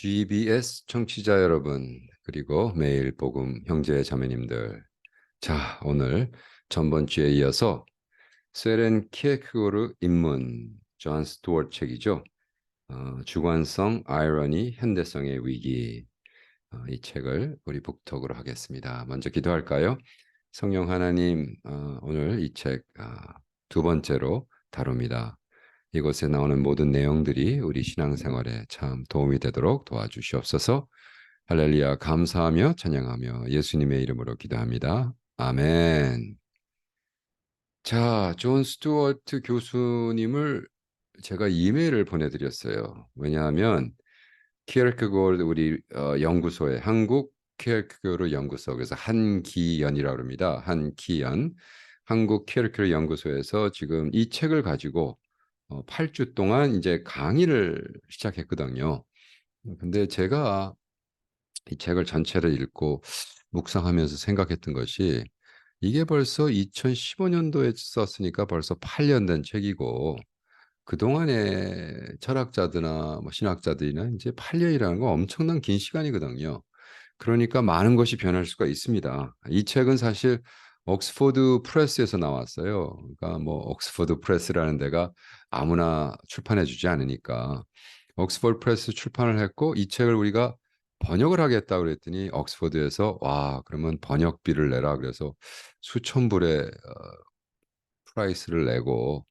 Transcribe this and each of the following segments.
GBS 청취자 여러분, 그리고 매일 복음 형제 자매님들. 자, 오늘 전번 주에 이어서 세렌 키에크고르 입문, 존 스튜어트 책이죠. 주관성, 아이러니, 현대성의 위기. 이 책을 우리 북독으로 하겠습니다. 먼저 기도할까요? 성령 하나님, 오늘 이 책 두 번째로 다룹니다. 이곳에 나오는 모든 내용들이 우리 신앙생활에 참 도움이 되도록 도와주시옵소서. 할렐루야, 감사하며 찬양하며 예수님의 이름으로 기도합니다. 아멘. 자, 존 스튜어트 교수님을 제가 이메일을 보내드렸어요. 왜냐하면 키에르케고르 우리 연구소에 한국 키에르케고르 연구소, 그래서 한기연이라고 합니다. 한기연 한국 키에르케고르 연구소에서 지금 이 책을 가지고 8주 동안 이제 강의를 시작했거든요. 근데 제가 이 책을 전체를 읽고 묵상하면서 생각했던 것이, 이게 벌써 2015년도에 썼으니까 벌써 8년 된 책이고, 그동안에 철학자들이나 뭐 신학자들이나 이제 8년이라는 건 엄청난 긴 시간이거든요. 그러니까 많은 것이 변할 수가 있습니다. 이 책은 사실 옥스포드 프레스에서 나왔어요. 그러니까 뭐 옥스포드 프레스라는 데가 아무나 출판해 주지 않으니까 옥스포드 프레스 출판을 했고, 이 책을 우리가 번역을 하겠다 그랬더니 옥스포드에서 와, 그러면 번역비를 내라 그래서 수천 불의 프라이스를 내고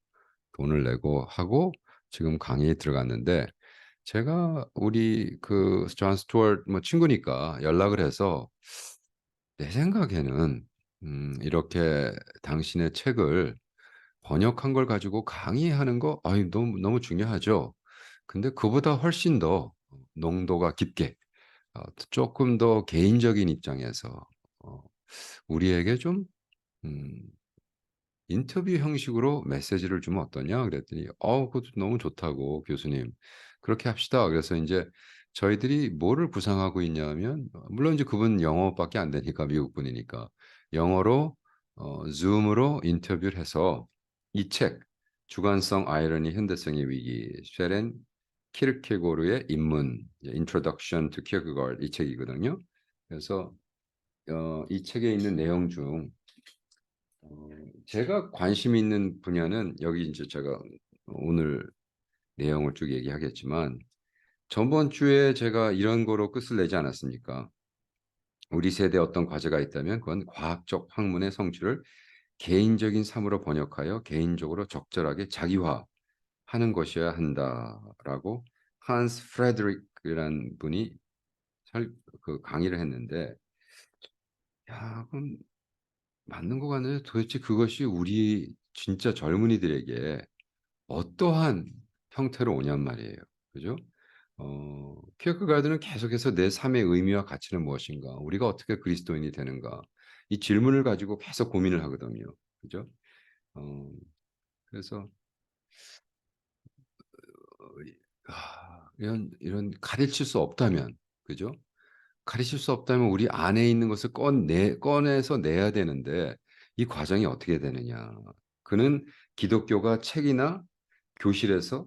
돈을 내고 하고 지금 강의에 들어갔는데, 제가 우리 그 존 스튜어트 뭐 친구니까 연락을 해서 내 생각에는 이렇게 당신의 책을 번역한 걸 가지고 강의하는 거 너무 중요하죠. 근데 그보다 훨씬 더 농도가 깊게 조금 더 개인적인 입장에서 어, 우리에게 좀 음, 인터뷰 형식으로 메시지를 주면 어떠냐 그랬더니 그것도 너무 좋다고 교수님, 그렇게 합시다. 그래서 이제 저희들이 뭐를 구상하고 있냐면, 물론 이제 그분 영어밖에 안 되니까, 미국 분이니까 영어로 줌으로 인터뷰를 해서 이 책 주관성 아이러니 현대성의 위기, 쉐렌 키르케고르의 입문, Introduction to Kierkegaard, 이 책이거든요. 그래서 이 책에 있는 내용 중 제가 관심 있는 분야는, 여기 이제 제가 오늘 내용을 쭉 얘기하겠지만, 저번 주에 제가 이런 거로 끝을 내지 않았습니까? 우리 세대에 어떤 과제가 있다면 그건 과학적 학문의 성취를 개인적인 삶으로 번역하여 개인적으로 적절하게 자기화하는 것이어야 한다라고 한스 프레드릭이라는 분이 그 강의를 했는데, 야, 그럼 맞는 것 같네요. 도대체 그것이 우리 진짜 젊은이들에게 어떠한 형태로 오냔 말이에요. 그죠? 키어크가드는 계속해서 내 삶의 의미와 가치는 무엇인가? 우리가 어떻게 그리스도인이 되는가? 이 질문을 가지고 계속 고민을 하거든요. 그죠? 어, 그래서 이런 가르칠 수 없다면, 그죠? 가르칠 수 없다면 우리 안에 있는 것을 꺼내서 내야 되는데, 이 과정이 어떻게 되느냐? 그는 기독교가 책이나 교실에서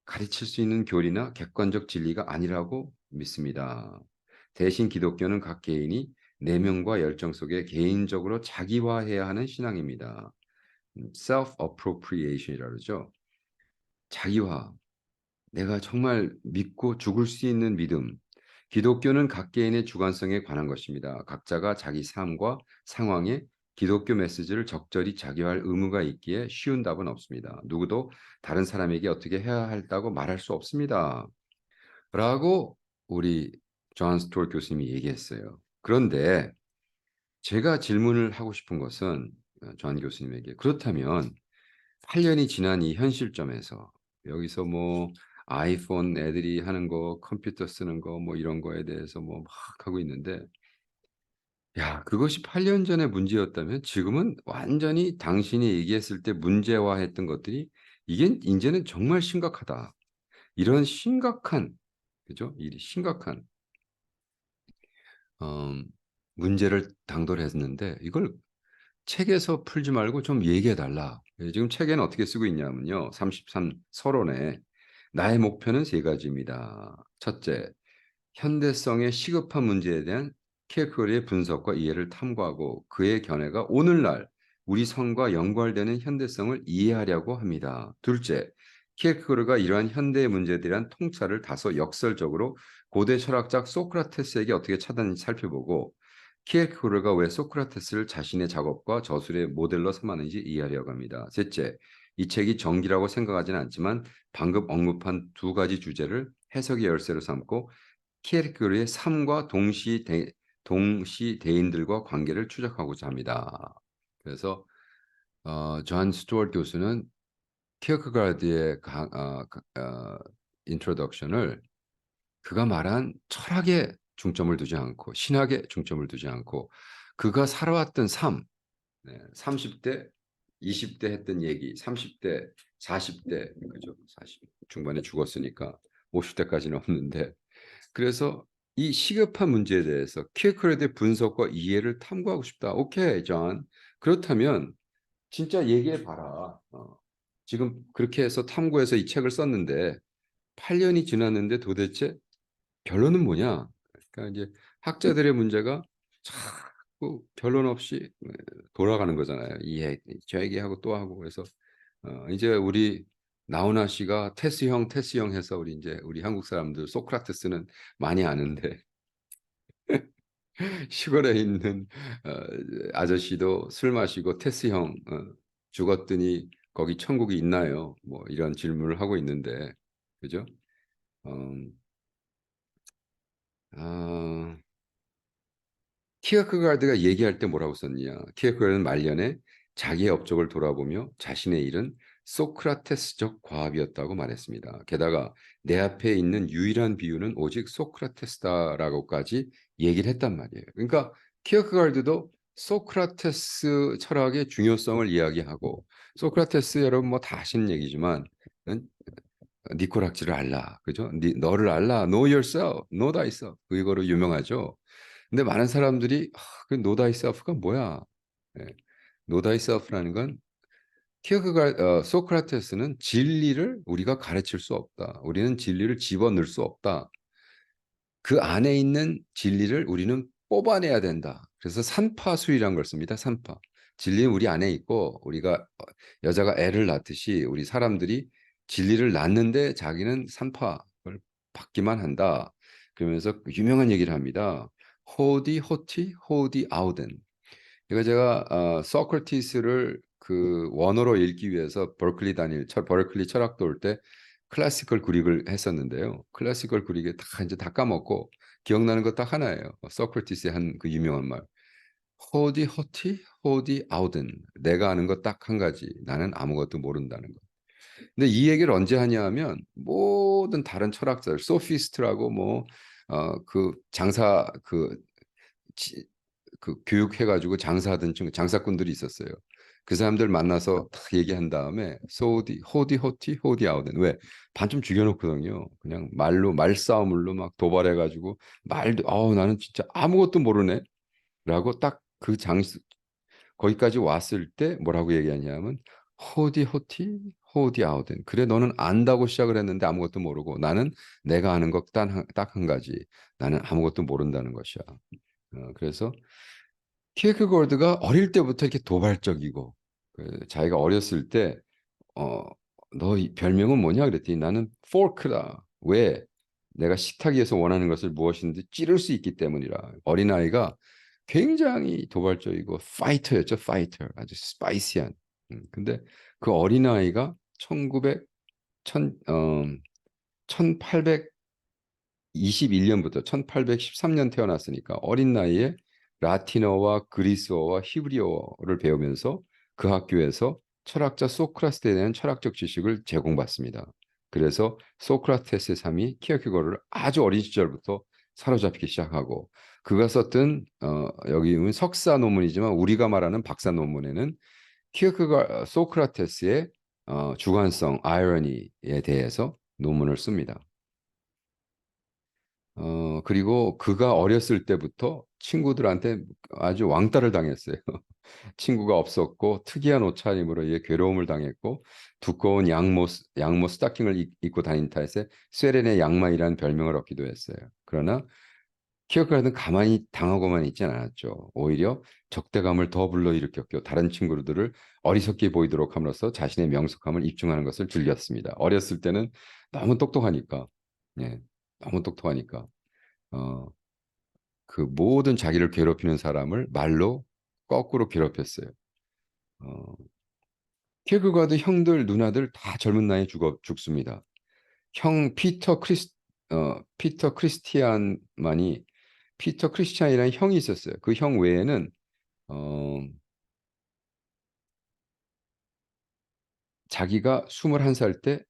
가르칠 수 있는 교리나 객관적 진리가 아니라고 믿습니다. 대신 기독교는 각 개인이 내면과 열정 속에 개인적으로 자기화해야 하는 신앙입니다. self-appropriation이라고 그러죠. 자기화. 내가 정말 믿고 죽을 수 있는 믿음. 기독교는 각 개인의 주관성에 관한 것입니다. 각자가 자기 삶과 상황에 기독교 메시지를 적절히 자기화할 의무가 있기에 쉬운 답은 없습니다. 누구도 다른 사람에게 어떻게 해야 한다고 말할 수 없습니다. 라고 우리 존 스튜어트 교수님이 얘기했어요. 그런데 제가 질문을 하고 싶은 것은, 존 교수님에게, 그렇다면 8년이 지난 이 현실점에서 여기서 뭐 아이폰 애들이 하는 거, 컴퓨터 쓰는 거, 뭐 이런 거에 대해서 뭐 막 하고 있는데, 야, 그것이 8년 전에 문제였다면 지금은 완전히 당신이 얘기했을 때 문제화했던 것들이, 이게 이제는 정말 심각하다. 이런 심각한, 그죠? 이 심각한 어, 문제를 당도를 했는데, 이걸 책에서 풀지 말고 좀 얘기해 달라. 지금 책에는 어떻게 쓰고 있냐면요. 33 서론에 나의 목표는 세 가지입니다. 첫째, 현대성의 시급한 문제에 대한 키에크고르의 분석과 이해를 탐구하고 그의 견해가 오늘날 우리 삶과 연관되는 현대성을 이해하려고 합니다. 둘째, 키에크고르가 이러한 현대의 문제에 대한 통찰을 다소 역설적으로 고대 철학자 소크라테스에게 어떻게 찾았는지 살펴보고 키에크고르가 왜 소크라테스를 자신의 작업과 저술의 모델로 삼았는지 이해하려고 합니다. 셋째, 이 책이 정기라고 생각하지는 않지만 방금 언급한 두 가지 주제를 해석의 열쇠로 삼고 키에르케고르의 삶과 동시대인들과 관계를 추적하고자 합니다. 그래서 존 스튜어트 교수는 키에르케고르의 인트로덕션을 그가 말한 철학에 중점을 두지 않고 신학에 중점을 두지 않고 그가 살아왔던 삶, 30대, 20대 했던 얘기, 30대, 40대, 그죠? 40 중반에 죽었으니까 50대까지는 없는데 그래서 이 시급한 문제에 대해서 키에크레드의 분석과 이해를 탐구하고 싶다. 오케이, 존. 그렇다면 진짜 얘기해 봐라. 지금 그렇게 해서 탐구해서 이 책을 썼는데 8년이 지났는데 도대체 결론은 뭐냐? 그러니까 이제 학자들의 문제가 자꾸 결론 없이 돌아가는 거잖아요. 저 얘기하고 또 하고 그래서 이제 우리 나훈아 씨가 테스형 해서 우리 한국 사람들 소크라테스는 많이 아는데 시골에 있는 어, 아저씨도 술 마시고 테스형 죽었더니 거기 천국이 있나요? 뭐 이런 질문을 하고 있는데 그죠? 음, 아, 키어크가드가 얘기할 때 뭐라고 썼냐? 키어크가드는 말년에 자기의 업적을 돌아보며 자신의 일은 소크라테스적 과학이었다고 말했습니다. 게다가 내 앞에 있는 유일한 비유는 오직 소크라테스다라고까지 얘기를 했단 말이에요. 그러니까 키어크가드도 소크라테스 철학의 중요성을 이야기하고 소크라테스 여러분 뭐 다 아시는 얘기지만 니코락지를 알라, 그죠? 너를 알라, know yourself, know thyself 그거로 유명하죠. 근데 많은 사람들이 그 know thyself가 뭐야? 예, know thyself라는 건 소크라테스는 진리를 우리가 가르칠 수 없다. 우리는 진리를 집어넣을 수 없다. 그 안에 있는 진리를 우리는 뽑아내야 된다. 그래서 산파수이라는 걸 씁니다. 산파. 진리는 우리 안에 있고 우리가 여자가 애를 낳듯이 우리 사람들이 진리를 낳는데 자기는 산파를 받기만 한다. 그러면서 유명한 얘기를 합니다. 호디 호티 호디 아우덴. 이거 제가 소크라티스를 그 원어로 읽기 위해서 버클리 철학도 올 때 클래시컬 그릭을 했었는데요. 클래시컬 그릭에 다 이제 다 까먹고 기억나는 거 딱 하나예요. 소크라티스의 한 그 유명한 말. 호디 호티 호디 아우든. 내가 아는 거 딱 한 가지. 나는 아무것도 모른다는 거. 근데 이 얘기를 언제 하냐 하면 모든 다른 철학자들 소피스트라고 뭐 그 장사 그 교육해가지고 장사하던 장사꾼들이 있었어요. 그 사람들 만나서 딱 얘기한 다음에 호디 호티 호디 아우든 왜 반쯤 죽여놓거든요. 그냥 말싸움으로 막 도발해가지고 말도 나는 진짜 아무것도 모르네라고 딱 그 거기까지 왔을 때 뭐라고 얘기하냐면 호디 호티 호디 아우든 그래 너는 안다고 시작을 했는데 아무것도 모르고 나는 내가 아는 것 딱 한 가지 나는 아무것도 모른다는 것이야. 그래서 키에크고르드가 어릴 때부터 이렇게 도발적이고 자기가 어렸을 때 어, 너 별명은 뭐냐 그랬더니 나는 포크다. 왜? 내가 식탁위에서 원하는 것을 무엇인지 찌를 수 있기 때문이라. 어린아이가 굉장히 도발적이고 파이터였죠. 파이터. 아주 스파이시한. 근데 그 어린아이가 1900, 1821년부터 1813년 태어났으니까 어린 나이에 라틴어와 그리스어와 히브리어를 배우면서 그 학교에서 철학자 소크라테스에 대한 철학적 지식을 제공받습니다. 그래서 소크라테스의 삶이 키어케고르를 아주 어린 시절부터 사로잡기 시작하고 그가 썼던 여기는 석사 논문이지만 우리가 말하는 박사 논문에는 소크라테스의 주관성, 아이러니에 대해서 논문을 씁니다. 그리고 그가 어렸을 때부터 친구들한테 아주 왕따를 당했어요. 친구가 없었고 특이한 옷차림으로 얘 괴로움을 당했고 두꺼운 양모 스타킹을 입고 다닌 탓에 쇠렌의 양마이라는 별명을 얻기도 했어요. 그러나 키어가르는 가만히 당하고만 있지 않았죠. 오히려 적대감을 더 불러일으켰고 다른 친구들을 어리석게 보이도록 함으로써 자신의 명석함을 입증하는 것을 즐겼습니다. 어렸을 때는 너무 똑똑하니까, 예, 너무 똑똑하니까 어, 그 모든 자기를 괴롭히는 사람을 말로 거꾸로 괴롭혔어요. 어, 키어가르도 형들 누나들 다 젊은 나이에 죽습니다. 형 피터 크리스티안만이 피터 크리스티안이라는 형이 있었어요. 그 형 외에는 어, 자기가 21살 때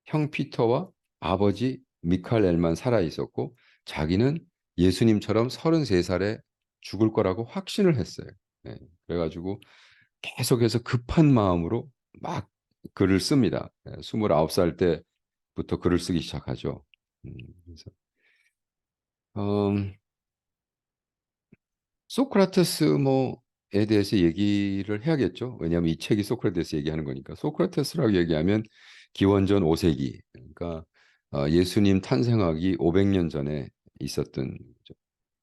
형 피터와 아버지 미칼엘만 살아 있었고 자기는 예수님처럼 33살에 죽을 거라고 확신을 했어요. 네, 그래가지고 계속해서 급한 마음으로 막 글을 씁니다. 29살 때부터 글을 쓰기 시작하죠. 그래서 음, 소크라테스 뭐에 대해서 얘기를 해야겠죠. 왜냐하면 이 책이 소크라테스 얘기하는 거니까. 소크라테스라고 얘기하면 기원전 5세기, 그러니까 예수님 탄생하기 500년 전에 있었던 거죠.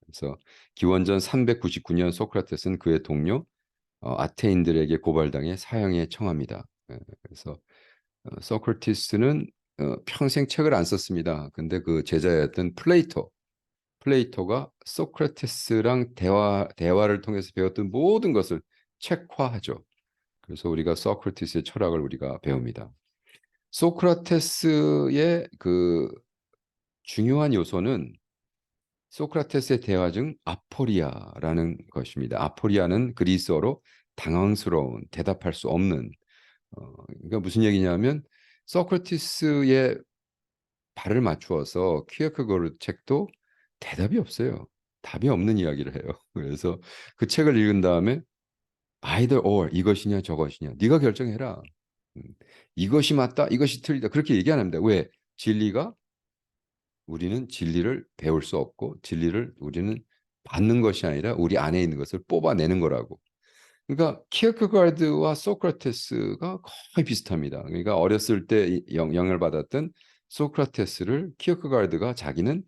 그래서 기원전 399년 소크라테스는 그의 동료 아테인들에게 고발당해 사형에 처합니다. 그래서 소크라테스는 평생 책을 안 썼습니다. 근데 그 제자였던 플레이토가 소크라테스랑 대화를 통해서 배웠던 모든 것을 책화하죠. 그래서 우리가 소크라테스의 철학을 우리가 배웁니다. 소크라테스의 그 중요한 요소는 소크라테스의 대화 중 아포리아라는 것입니다. 아포리아는 그리스어로 당황스러운, 대답할 수 없는. 그러니까 무슨 얘기냐면 소크라테스의 발을 맞추어서 키에크고르 책도 대답이 없어요. 답이 없는 이야기를 해요. 그래서 그 책을 읽은 다음에 either or 이것이냐 저것이냐 네가 결정해라. 음, 이것이 맞다, 이것이 틀리다 그렇게 얘기 안 합니다. 왜? 진리가 우리는 진리를 배울 수 없고 진리를 우리는 받는 것이 아니라 우리 안에 있는 것을 뽑아내는 거라고. 그러니까 키어크가르드와 소크라테스가 거의 비슷합니다. 그러니까 어렸을 때 영향을 받았던 소크라테스를 키어크가르드가 자기는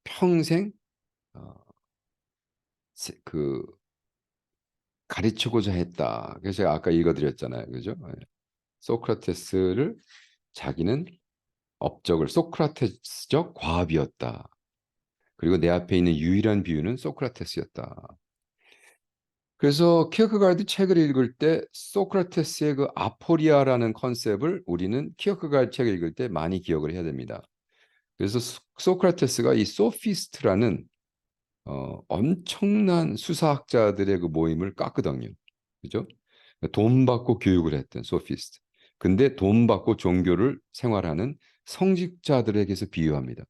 평생 어, 그 가르치고자 했다. 그래서 제가 아까 읽어드렸잖아요, 그죠? 예. 소크라테스를 자기는 업적을 소크라테스적 과업이었다. 그리고 내 앞에 있는 유일한 비유는 소크라테스였다. 그래서 키어크가르드 책을 읽을 때 소크라테스의 그 아포리아라는 컨셉을 우리는 키어크가르드 책을 읽을 때 많이 기억을 해야 됩니다. 그래서 소크라테스가 이 소피스트라는 엄청난 수사학자들의 그 모임을 깎거든요. 그죠? 돈 받고 교육을 했던 소피스트. 근데 돈 받고 종교를 생활하는 성직자들에게서 비유합니다.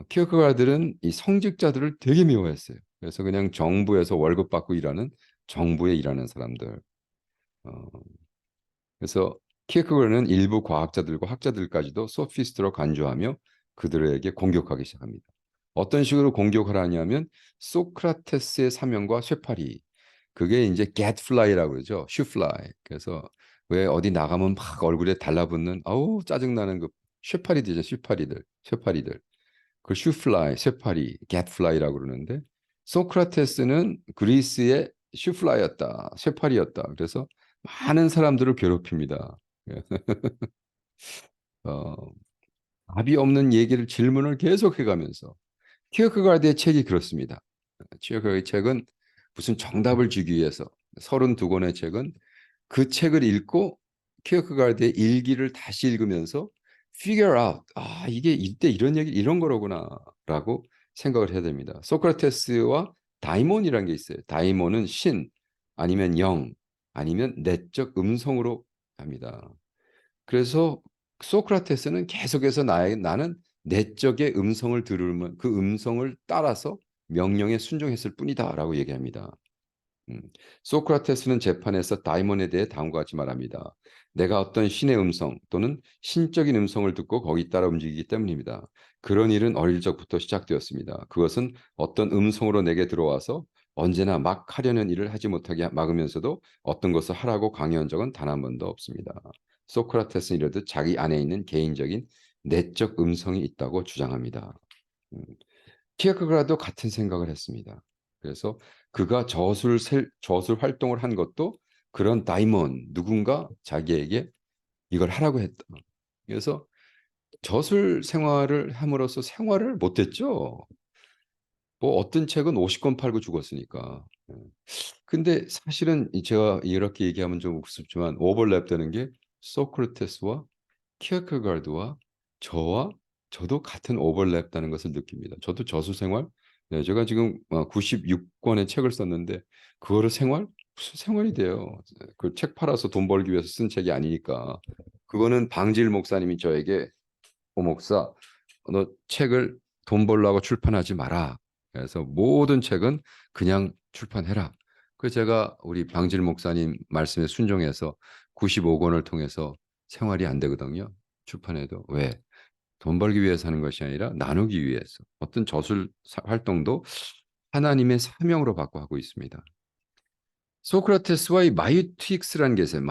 키어크가르드는 이 성직자들을 되게 미워했어요. 그래서 그냥 정부에서 월급 받고 일하는 정부에 일하는 사람들. 어, 그래서 키어크가르드는 일부 과학자들과 학자들까지도 소피스트로 간주하며 그들에게 공격하기 시작합니다. 어떤 식으로 공격을 하냐면 소크라테스의 사명과 쇠파리. 그게 이제 getfly라고 그러죠. shoefly. 그래서 왜 어디 나가면 막 얼굴에 달라붙는 아우 짜증나는 그 쇠파리들이죠. 쇠파리들. 그 슈플라이, 쇠파리, 겟플라이라고 그러는데 소크라테스는 그리스의 슈플라이였다, 쇠파리였다. 그래서 많은 사람들을 괴롭힙니다. 어, 답이 없는 얘기를 질문을 계속 해가면서 키어크가르드의 책이 그렇습니다. 키어크가르드의 책은 무슨 정답을 주기 위해서 32권의 책은 그 책을 읽고 키어크가르드의 일기를 다시 읽으면서 figure out 이게 이때 이런 얘기 이런 거로구나라고 생각을 해야 됩니다. 소크라테스와 다이몬이라는 게 있어요. 다이몬은 신 아니면 영 아니면 내적 음성으로 합니다. 그래서 소크라테스는 계속해서 나는 내적의 음성을 들으면 그 음성을 따라서 명령에 순종했을 뿐이다라고 얘기합니다. 음, 소크라테스는 재판에서 다이몬에 대해 다음과 같이 말합니다. 내가 어떤 신의 음성 또는 신적인 음성을 듣고 거기 따라 움직이기 때문입니다. 그런 일은 어릴 적부터 시작되었습니다. 그것은 어떤 음성으로 내게 들어와서 언제나 막 하려는 일을 하지 못하게 막으면서도 어떤 것을 하라고 강요한 적은 단 한 번도 없습니다. 소크라테스는 이르듯 자기 안에 있는 개인적인 내적 음성이 있다고 주장합니다. 음, 키에르케가르도 같은 생각을 했습니다. 그래서 그가 저술 활동을 한 것도 그런 다이몬 누군가 자기에게 이걸 하라고 했다. 그래서 저술 생활을 함으로써 생활을 못했죠. 뭐 어떤 책은 50권 팔고 죽었으니까. 근데 사실은 제가 이렇게 얘기하면 좀 우습지만 오버랩되는 게 소크라테스와 키어케가르드와 저와 저도 같은 오버랩다는 것을 느낍니다. 저도 저수 생활, 네, 제가 지금 96권의 책을 썼는데 그거를 무슨 생활이 돼요. 그 책 팔아서 돈 벌기 위해서 쓴 책이 아니니까. 그거는 방질 목사님이 저에게 목사, 너 책을 돈 벌려고 출판하지 마라. 그래서 모든 책은 그냥 출판해라. 그 제가 우리 방질 목사님 말씀에 순종해서 95권을 통해서 생활이 안 되거든요. 출판해도. 왜? 돈 벌기 위해서 하는 것이 아니라 나누기 위해서. 어떤 저술 활동도 하나님의 사명으로 받고 하고 있습니다. 소크라테스와의 마이유틱스라는 게 있어요.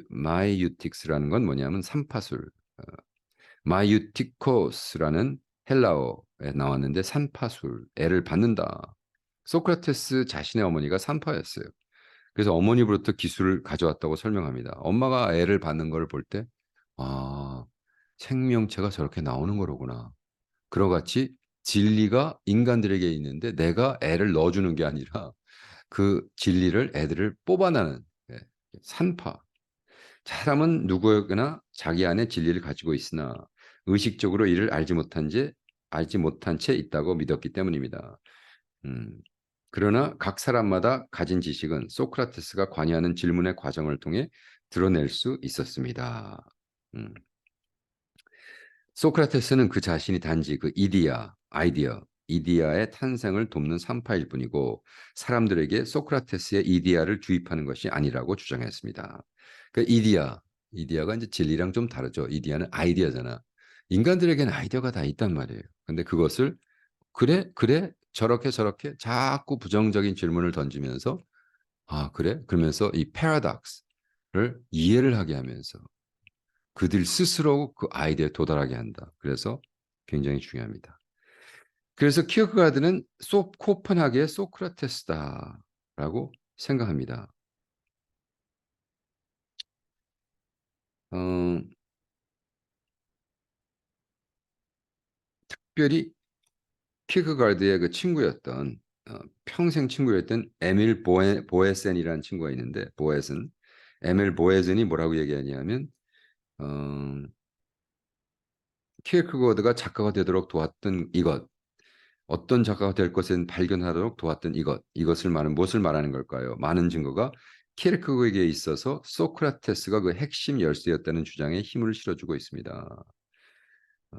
마이유틱스라는 건 뭐냐면 삼파술. 마이유티코스라는 헬라어에 나왔는데 산파술, 애를 받는다. 소크라테스 자신의 어머니가 산파였어요. 그래서 어머니부터 기술을 가져왔다고 설명합니다. 엄마가 애를 받는 걸 볼 때, 아, 생명체가 저렇게 나오는 거로구나. 그와 같이 진리가 인간들에게 있는데 내가 애를 넣어주는 게 아니라 그 진리를 애들을 뽑아내는 예, 산파. 사람은 누구에게나 자기 안에 진리를 가지고 있으나 의식적으로 이를 알지 못한 채 있다고 믿었기 때문입니다. 음, 그러나 각 사람마다 가진 지식은 소크라테스가 관여하는 질문의 과정을 통해 드러낼 수 있었습니다. 음, 소크라테스는 그 자신이 단지 그 이디아의 탄생을 돕는 산파일 뿐이고 사람들에게 소크라테스의 이디아를 주입하는 것이 아니라고 주장했습니다. 그 이디아가 이제 진리랑 좀 다르죠. 이디아는 아이디어잖아. 인간들에게는 아이디어가 다 있단 말이에요. 근데 그것을 그래 저렇게 자꾸 부정적인 질문을 던지면서 아 그래? 그러면서 이 패러독스를 이해를 하게 하면서 그들 스스로 그 아이디어에 도달하게 한다. 그래서 굉장히 중요합니다. 그래서 키어크가드는 코펜하게의 소크라테스다라고 생각합니다. 어, 특별히 키어크가드의 그 친구였던 평생 친구였던 에밀 보에센이라는 친구가 있는데 에밀 보에센이 뭐라고 얘기하냐면 어, 키어크가드가 작가가 되도록 도왔던 이것 어떤 작가가 될 것을 발견하도록 도왔던 이것을 무엇을 말하는 걸까요? 많은 증거가 키르케고에게 있어서 소크라테스가 그 핵심 열쇠였다는 주장에 힘을 실어주고 있습니다. 어,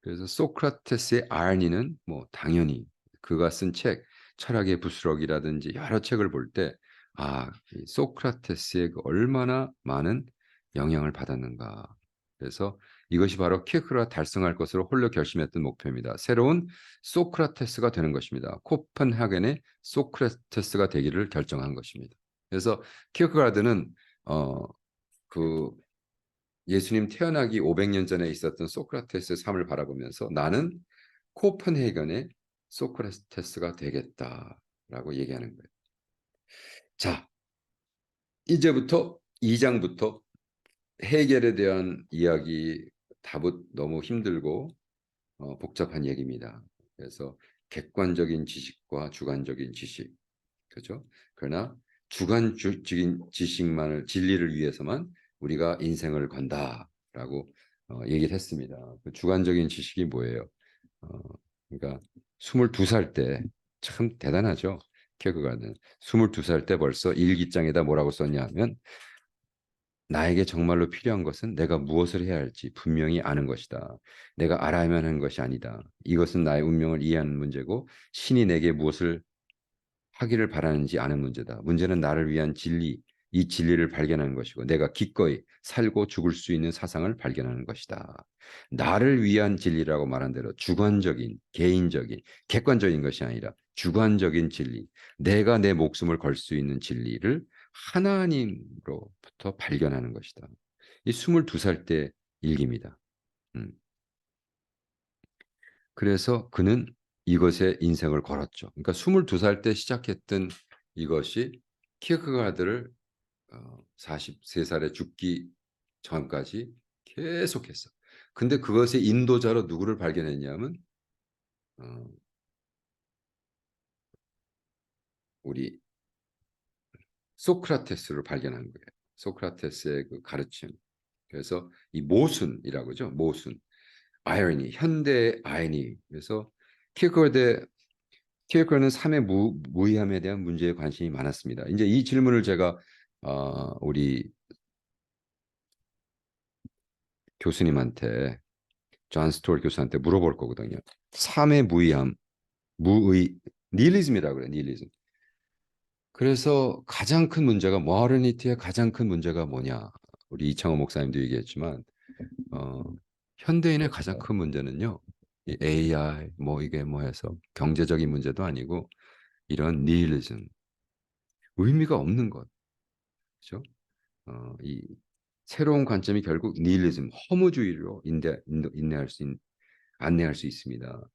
그래서 소크라테스의 아르니는 뭐 당연히 그가 쓴 책, 철학의 부스러기라든지 여러 책을 볼 때 소크라테스의 그 얼마나 많은 영향을 받았는가. 그래서 이것이 바로 키르케가 달성할 것으로 홀로 결심했던 목표입니다. 새로운 소크라테스가 되는 것입니다. 코펜하겐의 소크라테스가 되기를 결정한 것입니다. 그래서 키르케가드는 그 예수님 태어나기 500년 전에 있었던 소크라테스의 삶을 바라보면서 나는 코펜헤이건의 소크라테스가 되겠다라고 얘기하는 거예요. 자, 이제부터 2장부터 해결에 대한 이야기 답은 너무 힘들고 복잡한 얘기입니다. 그래서 객관적인 지식과 주관적인 지식, 그렇죠? 그러나 주관적인 지식만을 진리를 위해서만 우리가 인생을 건다라고 얘기를 했습니다. 그 주관적인 지식이 뭐예요? 어, 그러니까 22살 때 참 대단하죠. 케그가는 22살 때 벌써 일기장에다 뭐라고 썼냐 하면 나에게 정말로 필요한 것은 내가 무엇을 해야 할지 분명히 아는 것이다. 내가 알아야만 하는 것이 아니다. 이것은 나의 운명을 이해하는 문제고 신이 내게 무엇을 하기를 바라는지 아는 문제다. 문제는 나를 위한 진리, 이 진리를 발견하는 것이고 내가 기꺼이 살고 죽을 수 있는 사상을 발견하는 것이다. 나를 위한 진리라고 말한 대로 주관적인, 개인적인, 객관적인 것이 아니라 주관적인 진리, 내가 내 목숨을 걸 수 있는 진리를 하나님으로부터 발견하는 것이다. 이 22살 때 일기입니다. 음. 그래서 그는 이것에 인생을 걸었죠. 그러니까 22살 때 시작했던 이것이 키르케가드를 43살에 죽기 전까지 계속했어. 근데 그것의 인도자로 누구를 발견했냐면 어, 우리 소크라테스를 발견한 거예요. 소크라테스의 그 가르침. 그래서 이 모순이라고 하죠. 모순. 아이러니, 현대의 아이러니. 그래서 키르케가드는 삶의 무의함에 대한 문제에 관심이 많았습니다. 이제 이 질문을 제가 우리 교수님한테 존 스튜어트 교수한테 물어볼 거거든요. 삶의 무의함, 무의, 니힐리즘이라고 그래, 니힐리즘. 그래서 가장 큰 문제가 모더니티의 가장 큰 문제가 뭐냐? 우리 이창호 목사님도 얘기했지만 어, 현대인의 가장 큰 문제는요. 이 AI 뭐 이게 뭐 해서 경제적인 문제도 아니고 이런 니힐리즘, 의미가 없는 것. 그렇죠? 이 새로운 관점이 결국 니힐리즘, 허무주의로 안내할 수 있습니다.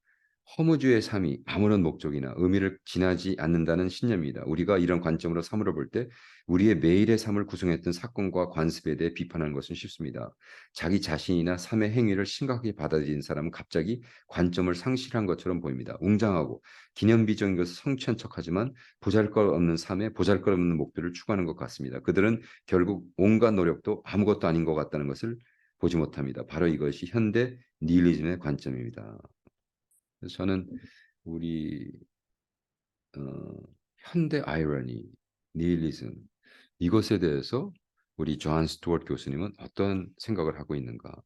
허무주의 삶이 아무런 목적이나 의미를 지나지 않는다는 신념입니다. 우리가 이런 관점으로 삶을 볼 때 우리의 매일의 삶을 구성했던 사건과 관습에 대해 비판하는 것은 쉽습니다. 자기 자신이나 삶의 행위를 심각하게 받아들인 사람은 갑자기 관점을 상실한 것처럼 보입니다. 웅장하고 기념비적인 것을 성취한 척하지만 보잘것없는 삶에 보잘것없는 목표를 추구하는 것 같습니다. 그들은 결국 온갖 노력도 아무것도 아닌 것 같다는 것을 보지 못합니다. 바로 이것이 현대 니힐리즘의 관점입니다. 그래서 저는 우리 어, 현대 아이러니, 니힐리즘 이것에 대해서 우리 존 스튜어트 교수님은 어떤 생각을 하고 있는가?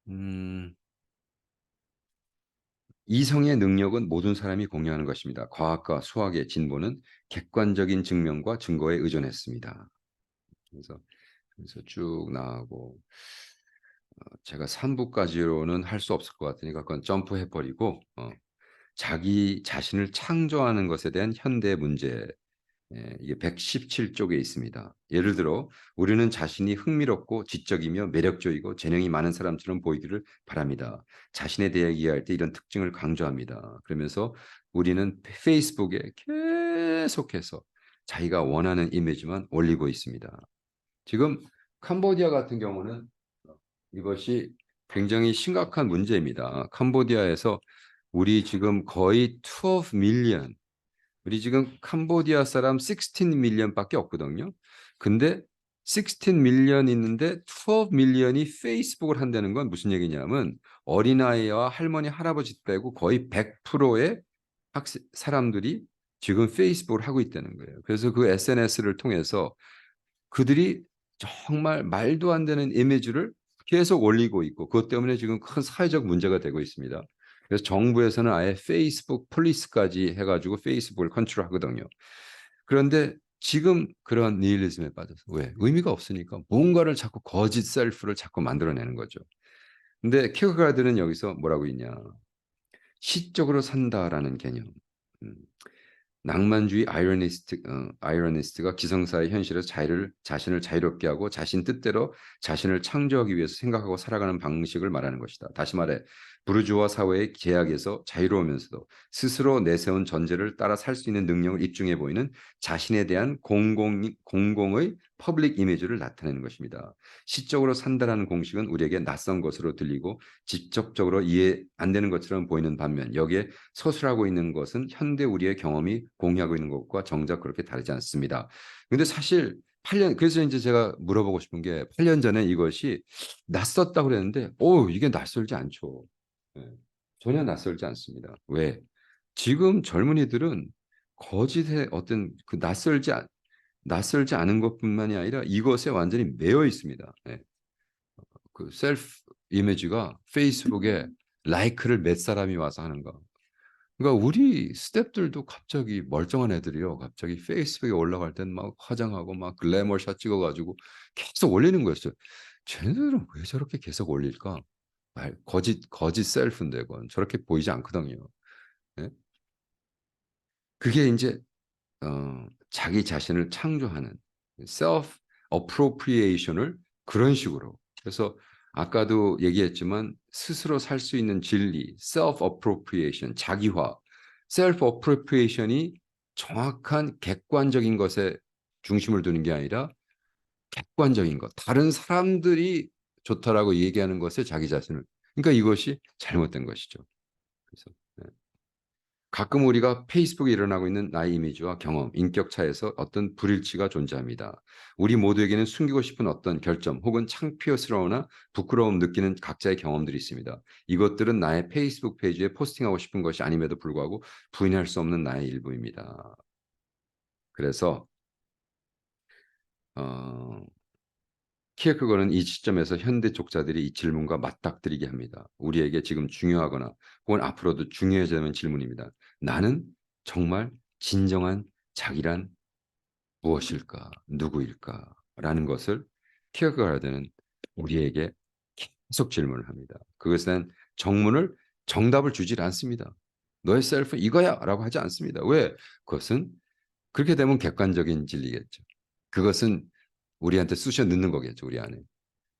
음, 이성의 능력은 모든 사람이 공유하는 것입니다. 과학과 수학의 진보는 객관적인 증명과 증거에 의존했습니다. 그래서 쭉 나가고 제가 3부까지로는 할 수 없을 것 같으니까 그건 점프해버리고 자기 자신을 창조하는 것에 대한 현대 문제 이게 117쪽에 있습니다. 예를 들어 우리는 자신이 흥미롭고 지적이며 매력적이고 재능이 많은 사람처럼 보이기를 바랍니다. 자신에 대해 이해할 때 이런 특징을 강조합니다. 그러면서 우리는 페이스북에 계속해서 자기가 원하는 이미지만 올리고 있습니다. 지금 캄보디아 같은 경우는 이것이 굉장히 심각한 문제입니다. 캄보디아에서 우리 지금 거의 12 밀리언, 우리 지금 캄보디아 사람 16 밀리언밖에 없거든요. 근데 16 밀리언 있는데 12 밀리언이 페이스북을 한다는 건 무슨 얘기냐면 어린아이와 할머니, 할아버지 빼고 거의 100%의 사람들이 지금 페이스북을 하고 있다는 거예요. 그래서 그 SNS를 통해서 그들이 정말 말도 안 되는 이미지를 계속 올리고 있고 그것 때문에 지금 큰 사회적 문제가 되고 있습니다. 그래서 정부에서는 아예 페이스북 폴리스까지 해가지고 페이스북을 컨트롤하거든요. 그런데 지금 그런 니힐리즘에 빠져서 왜? 의미가 없으니까 뭔가를 자꾸 거짓 셀프를 자꾸 만들어내는 거죠. 근데 키어가드는 여기서 뭐라고 있냐? 시적으로 산다라는 개념. 음. 낭만주의 아이러니스트가 기성사의 현실에서 자신을 자유롭게 하고 자신 뜻대로 자신을 창조하기 위해서 생각하고 살아가는 방식을 말하는 것이다. 다시 말해 부르주아 사회의 제약에서 자유로우면서도 스스로 내세운 전제를 따라 살 수 있는 능력을 입증해 보이는 자신에 대한 공공의 퍼블릭 이미지를 나타내는 것입니다. 시적으로 산다라는 공식은 우리에게 낯선 것으로 들리고 직접적으로 이해 안 되는 것처럼 보이는 반면 여기에 서술하고 있는 것은 현대 우리의 경험이 공유하고 있는 것과 정작 그렇게 다르지 않습니다. 근데 사실 8년 그래서 이제 제가 물어보고 싶은 게 8년 전에 이것이 낯섰다고 그랬는데 이게 낯설지 않죠. 네. 전혀 낯설지 않습니다. 왜? 지금 젊은이들은 거짓의 어떤 그 낯설지 않은 것뿐만이 아니라 이것에 완전히 매여 있습니다. 네. 그 셀프 이미지가 페이스북에 라이크를 몇 사람이 와서 하는 거. 그러니까 우리 스태프들도 갑자기 멀쩡한 애들이요. 갑자기 페이스북에 올라갈 땐 막 화장하고 막 글래머 샷 찍어 가지고 계속 올리는 거였어요. 쟤네들은 왜 저렇게 계속 올릴까? 거짓 셀프인데 그건 저렇게 보이지 않거든요. 예? 그게 인제 자기 자신을 창조하는 self appropriation을 그런 식으로. 그래서 아까도 얘기했지만 스스로 살 수 있는 진리, self appropriation, 자기화. self appropriation이 정확한 객관적인 것에 중심을 두는 게 아니라 객관적인 것, 다른 사람들이 좋다라고 얘기하는 것에 자기 자신을. 그러니까 이것이 잘못된 것이죠. 그래서 네. 가끔 우리가 페이스북에 일어나고 있는 나의 이미지와 경험, 인격 차에서 어떤 불일치가 존재합니다. 우리 모두에게는 숨기고 싶은 어떤 결점 혹은 창피스러우나 부끄러움 느끼는 각자의 경험들이 있습니다. 이것들은 나의 페이스북 페이지에 포스팅하고 싶은 것이 아님에도 불구하고 부인할 수 없는 나의 일부입니다. 그래서 어, 키에크거는 이 시점에서 현대 족자들이 이 질문과 맞닥뜨리게 합니다. 우리에게 지금 중요하거나 혹은 앞으로도 중요해져야 하는 질문입니다. 나는 정말 진정한 자기란 무엇일까? 누구일까? 라는 것을 키에크가르는 우리에게 계속 질문을 합니다. 그것은 정답을 주질 않습니다. 너의 셀프 이거야 라고 하지 않습니다. 왜? 그것은 그렇게 되면 객관적인 진리겠죠. 그것은 우리한테 쑤셔 넣는 거겠죠. 우리 안에.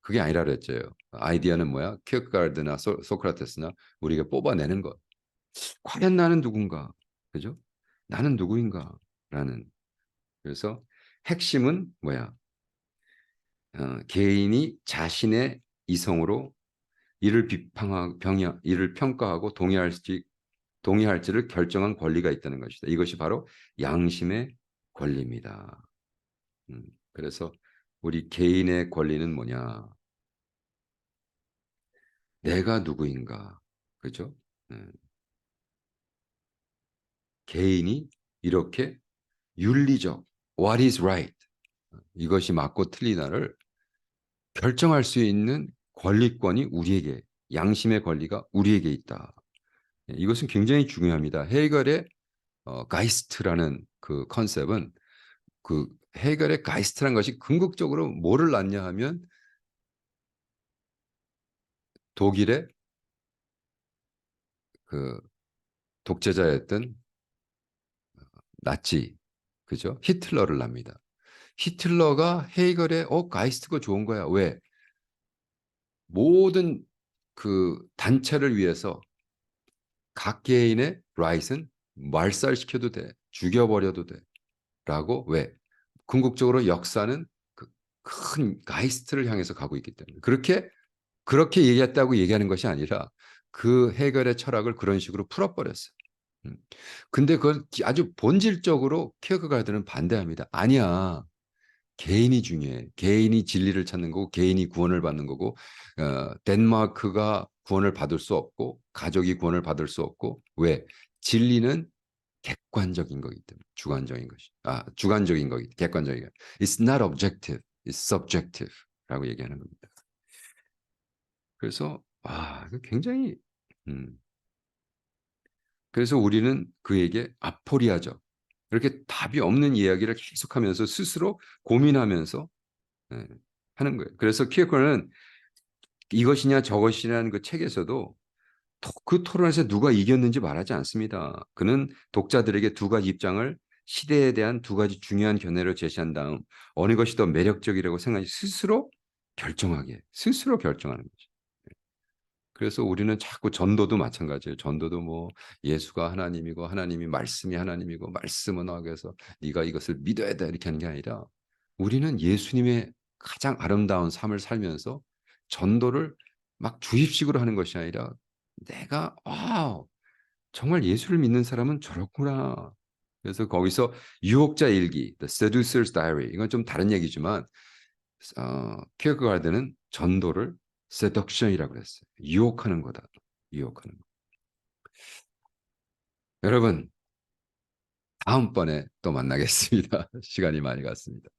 그게 아니라 그랬죠. 아이디어는 뭐야? 키어가르드나 소크라테스나 우리가 뽑아내는 것. 과연 나는 누군가? 그죠? 나는 누구인가? 라는. 그래서 핵심은 뭐야? 개인이 자신의 이성으로 이를 평가하고 동의할지를 결정한 권리가 있다는 것이다. 이것이 바로 양심의 권리입니다. 그래서 우리 개인의 권리는 뭐냐? 내가 누구인가? 그죠? 음, 개인이 이렇게 윤리적 what is right 이것이 맞고 틀리다를 결정할 수 있는 권리권이 우리에게 양심의 권리가 우리에게 있다. 예, 이것은 굉장히 중요합니다. 헤이겔의 가이스트라는 그 컨셉은 그 헤이겔의 가이스트라는 것이 궁극적으로 뭐를 낳냐 하면 독일의 그 독재자였던 나치 그죠? 히틀러를 납니다. 히틀러가 헤이겔의 가이스트가 좋은 거야. 왜? 모든 그 단체를 위해서 각 개인의 라이트는 말살시켜도 돼. 죽여버려도 돼. 라고 왜? 궁극적으로 역사는 그 큰 가이스트를 향해서 가고 있기 때문에. 그렇게 얘기했다고 얘기하는 것이 아니라 그 해결의 철학을 그런 식으로 풀어버렸어요. 음. 근데 그걸 아주 본질적으로 키어크가르트는 반대합니다. 아니야. 개인이 중요해. 개인이 진리를 찾는 거고 개인이 구원을 받는 거고 덴마크가 구원을 받을 수 없고 가족이 구원을 받을 수 없고 왜? 진리는 객관적인 거기 때문에 주관적인 거기 객관적인 거. It's not objective, it's subjective라고 얘기하는 겁니다. 그래서 이거 굉장히 음, 그래서 우리는 그에게 아포리아적 이렇게 답이 없는 이야기를 계속하면서 스스로 고민하면서 예, 하는 거예요. 그래서 키에코는 이것이냐 저것이냐는 그 책에서도 그 토론에서 누가 이겼는지 말하지 않습니다. 그는 독자들에게 두 가지 입장을 시대에 대한 두 가지 중요한 견해를 제시한 다음 어느 것이 더 매력적이라고 생각하지 스스로 결정하는 거죠. 그래서 우리는 자꾸 전도도 마찬가지예요. 전도도 뭐 예수가 하나님이고 하나님이 말씀이 하나님이고 말씀은 하게해서 네가 이것을 믿어야 돼 이렇게 하는 게 아니라 우리는 예수님의 가장 아름다운 삶을 살면서 전도를 막 주입식으로 하는 것이 아니라 내가 정말 예수를 믿는 사람은 저렇구나. 그래서 거기서 유혹자 일기, The Seducer's Diary 이건 좀 다른 얘기지만 키어크가르드는 전도를 seduction이라고 그랬어요. 유혹하는 거다. 유혹하는 거. 여러분 다음번에 또 만나겠습니다. 시간이 많이 갔습니다.